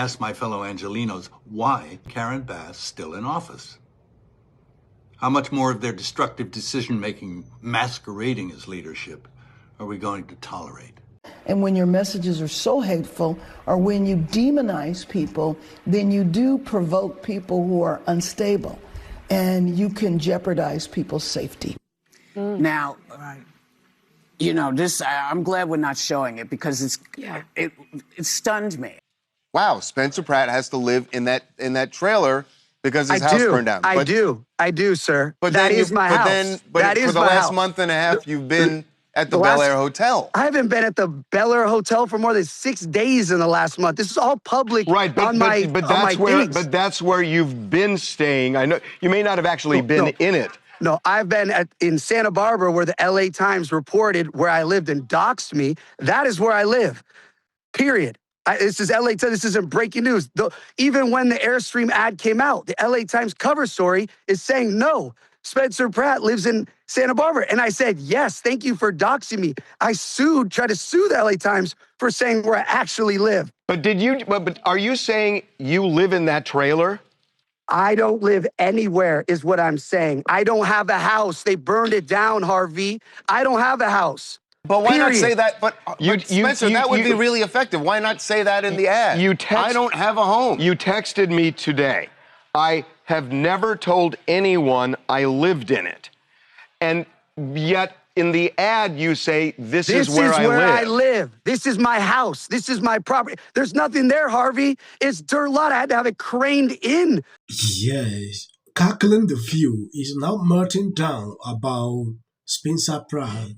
ask my fellow Angelenos, why Karen Bass still in office? How much more of their destructive decision-making masquerading as leadership are we going to tolerate? And when your messages are so hateful, or when you demonize people, then you do provoke people who are unstable, and you can jeopardize people's safety. Now, you know, this, I'm glad we're not showing it because it stunned me. Wow, Spencer Pratt has to live in that trailer because his house burned down. I do, sir. But that is my house. That is for the my last house. month and a half, you've been at the Bel Air Hotel. I haven't been at the Bel Air Hotel for more than 6 days in the last month. This is all public on my dates. But that's where you've been staying. I know you may not have actually been in it. No, I've been in Santa Barbara where the LA Times reported where I lived and doxed me. That is where I live, period. This is LA Times. This isn't breaking news. Even when the Airstream ad came out, the LA Times cover story is saying, no, Spencer Pratt lives in Santa Barbara. And I said, yes, thank you for doxing me. I tried to sue the LA Times for saying where I actually live. But but are you saying you live in that trailer? I don't live anywhere is what I'm saying. I don't have a house. They burned it down, Harvey. I don't have a house. But why not say that? But Spencer, that would be really effective. Why not say that in the ad? I don't have a home. You texted me today. I have never told anyone I lived in it. And yet in the ad you say, this is where I live. This is my house. This is my property. There's nothing there, Harvey. It's dirt lot. I had to have it craned in. Yes. Cackling the View is now melting down about Spencer Pratt.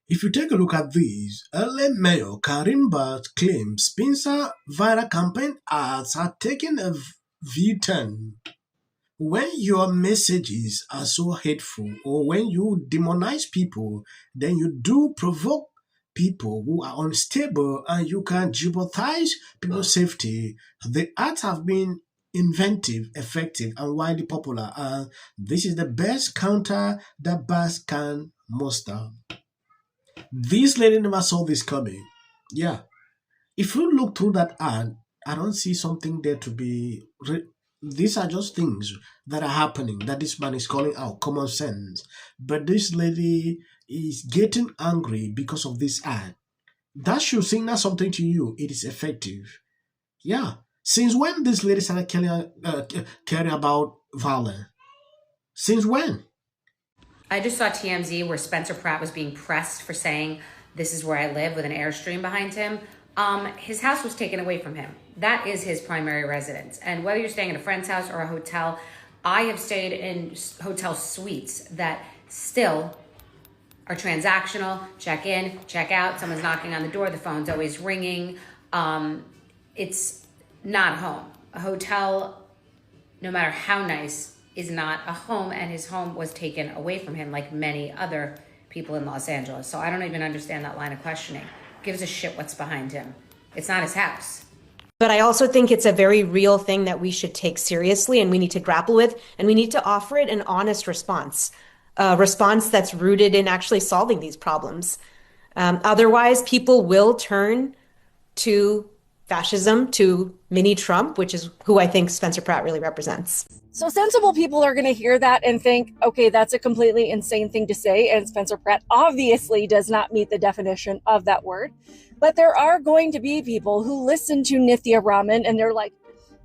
If you take a look at these, LA Mayor Karen Bass claims Spencer viral campaign ads are taking a V10. When your messages are so hateful, or when you demonize people, then you do provoke people who are unstable and you can jeopardize people's safety. The ads have been inventive, effective, and widely popular, and this is the best counter that Bass can muster. This lady never saw this coming. Yeah. If you look through that ad, I don't see something there to be... These are just things that are happening that this man is calling out, common sense. But this lady is getting angry because of this ad. That should signal something to you. It is effective. Yeah. Since when this lady started caring about violence? Since when? I just saw TMZ where Spencer Pratt was being pressed for saying, this is where I live, with an Airstream behind him. His house was taken away from him. That is his primary residence. And whether you're staying at a friend's house or a hotel, I have stayed in hotel suites that still are transactional, check in, check out, someone's knocking on the door, the phone's always ringing. It's not a home. A hotel, no matter how nice, is not a home, and his home was taken away from him like many other people in Los Angeles. So I don't even understand that line of questioning. Gives a shit what's behind him. It's not his house. But I also think it's a very real thing that we should take seriously and we need to grapple with, and we need to offer it an honest response, a response that's rooted in actually solving these problems. Otherwise, people will turn to fascism, to mini Trump, which is who I think Spencer Pratt really represents. So sensible people are going to hear that and think, okay, that's a completely insane thing to say. And Spencer Pratt obviously does not meet the definition of that word. But there are going to be people who listen to Nithya Raman and they're like,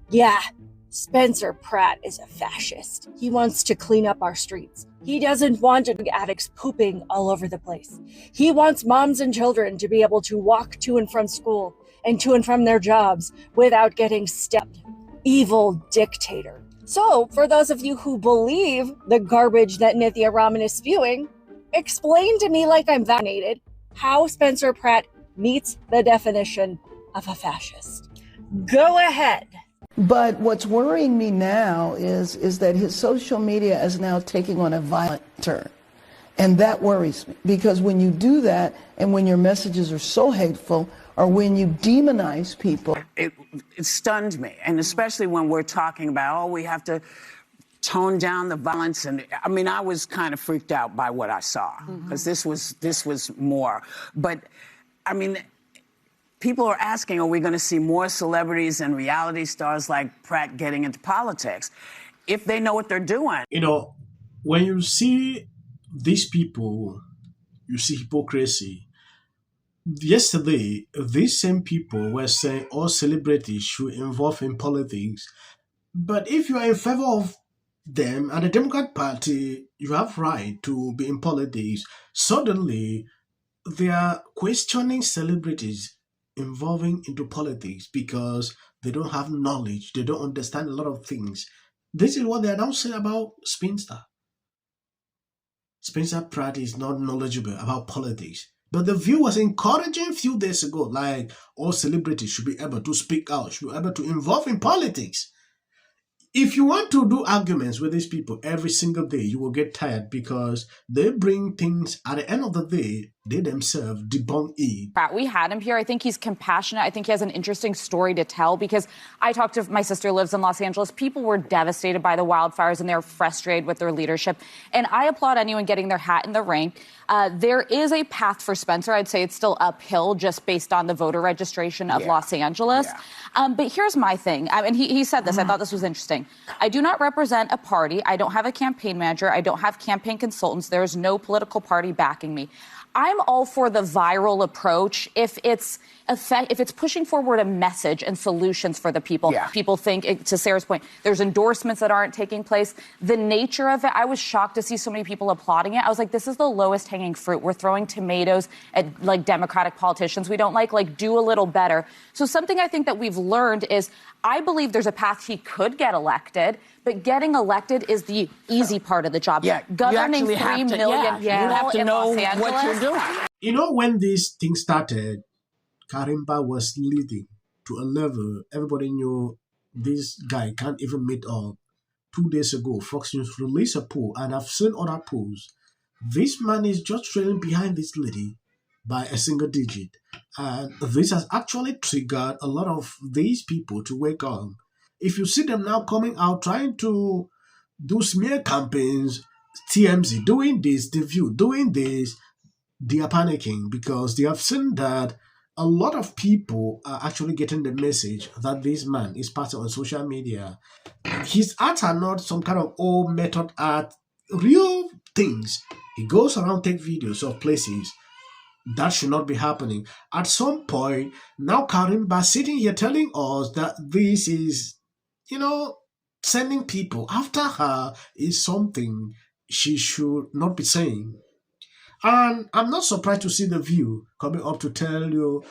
yeah, Spencer Pratt is a fascist. He wants to clean up our streets. He doesn't want addicts pooping all over the place. He wants moms and children to be able to walk to and from school and to and from their jobs without getting stabbed. Evil dictator. So, for those of you who believe the garbage that Nithya Raman is spewing, explain to me, like I'm vaccinated, how Spencer Pratt meets the definition of a fascist. Go ahead. But what's worrying me now is that his social media is now taking on a violent turn. And that worries me, because when you do that and when your messages are so hateful, or when you demonize people. It stunned me, and especially when we're talking about, we have to tone down the violence. And I mean, I was kind of freaked out by what I saw, because this was more. But I mean, people are asking, are we going to see more celebrities and reality stars like Pratt getting into politics? If they know what they're doing. You know, when you see these people, you see hypocrisy. Yesterday, these same people were saying all celebrities should involve in politics. But if you are in favor of them and the Democrat Party, you have right to be in politics. Suddenly, they are questioning celebrities involving into politics because they don't have knowledge, they don't understand a lot of things. This is what they are now saying about Spencer. Spencer Pratt is not knowledgeable about politics. But the view was encouraging a few days ago, like all celebrities should be able to speak out, should be able to involve in politics. If you want to do arguments with these people every single day, you will get tired because they bring things, at the end of the day, they themselves debunk it. We had him here. I think he's compassionate. I think he has an interesting story to tell because I talked to, my sister lives in Los Angeles. People were devastated by the wildfires and they're frustrated with their leadership. And I applaud anyone getting their hat in the ring. There is a path for Spencer. I'd say it's still uphill just based on the voter registration of Los Angeles. But here's my thing. And he said this. I thought this was interesting. I do not represent a party. I don't have a campaign manager. I don't have campaign consultants. There is no political party backing me. I'm all for the viral approach if it's pushing forward a message and solutions for the people. People think, to Sarah's point, there's endorsements that aren't taking place. The nature of it, I was shocked to see so many people applauding it. I was like, this is the lowest hanging fruit. We're throwing tomatoes at like Democratic politicians we don't like do a little better. So something I think that we've learned is I believe there's a path he could get elected, but getting elected is the easy part of the job. Governing 3 million people you have to know in Los Angeles, what you're doing. You know, when this thing started, Karimba was leading to a level everybody knew this guy can't even meet up. 2 days ago, Fox News released a poll, and I've seen other polls. This man is just trailing behind this lady by a single digit. And this has actually triggered a lot of these people to wake up. If you see them now coming out trying to do smear campaigns, TMZ doing this, The View doing this, they are panicking because they have seen that a lot of people are actually getting the message that this man is part on social media. His art are not some kind of old method art, real things. He goes around, take videos of places. That should not be happening. At some point, now Karimba sitting here telling us that this is, sending people after her is something she should not be saying. And I'm not surprised to see The View coming up to tell you,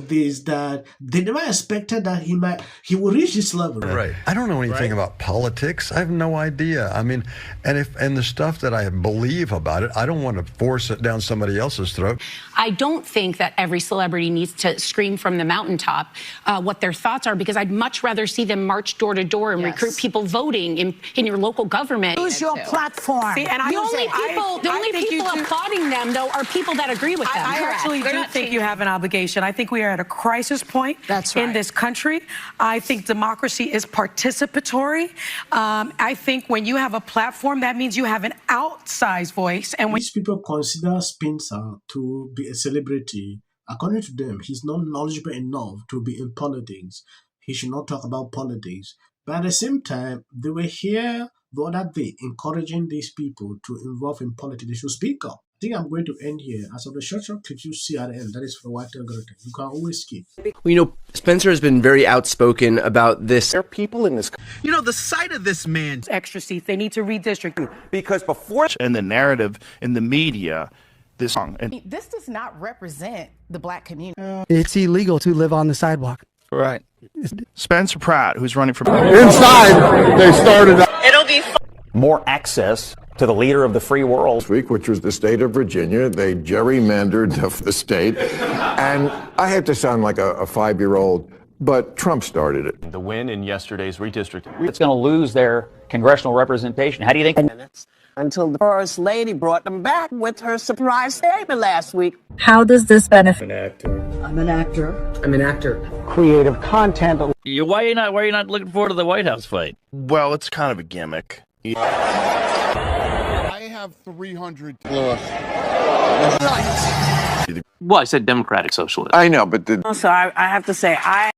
this, that. They never expected that he will reach this level. Right. I don't know anything about politics. I have no idea. I mean, and the stuff that I believe about it, I don't want to force it down somebody else's throat. I don't think that every celebrity needs to scream from the mountaintop what their thoughts are, because I'd much rather see them march door to door and recruit people voting in your local government. Use your platform. See, and the only people applauding them, though, are people that agree with them. I actually do think you have an obligation. I think we are at a crisis point in this country. I think democracy is participatory. I think when you have a platform, that means you have an outsized voice. And when these people consider Spencer to be a celebrity, according to them, he's not knowledgeable enough to be in politics. He should not talk about politics. But at the same time, they were here the other day encouraging these people to involve in politics. They should speak up. I think I'm going to end here. As of the short clips you see at the end, that is for white algorithm. You can always skip. Well, Spencer has been very outspoken about this. There are people in this. The sight of this man's extra seats, they need to redistrict. Because before in the narrative in the media, this song. And this does not represent the black community. It's illegal to live on the sidewalk. Right. Spencer Pratt, who's running for inside, they started. It'll be more access to the leader of the free world. This week, which was the state of Virginia, they gerrymandered the state. And I hate to sound like a 5-year-old, but Trump started it. The win in yesterday's redistricting. It's going to lose their congressional representation. How do you think? Until the First Lady brought them back with her surprise statement last week. How does this benefit? I'm an actor. I'm an actor. Creative content. Why are you not looking forward to the White House fight? Well, it's kind of a gimmick. I have 300. Well, I said democratic socialist. I know, but Also, I have to say,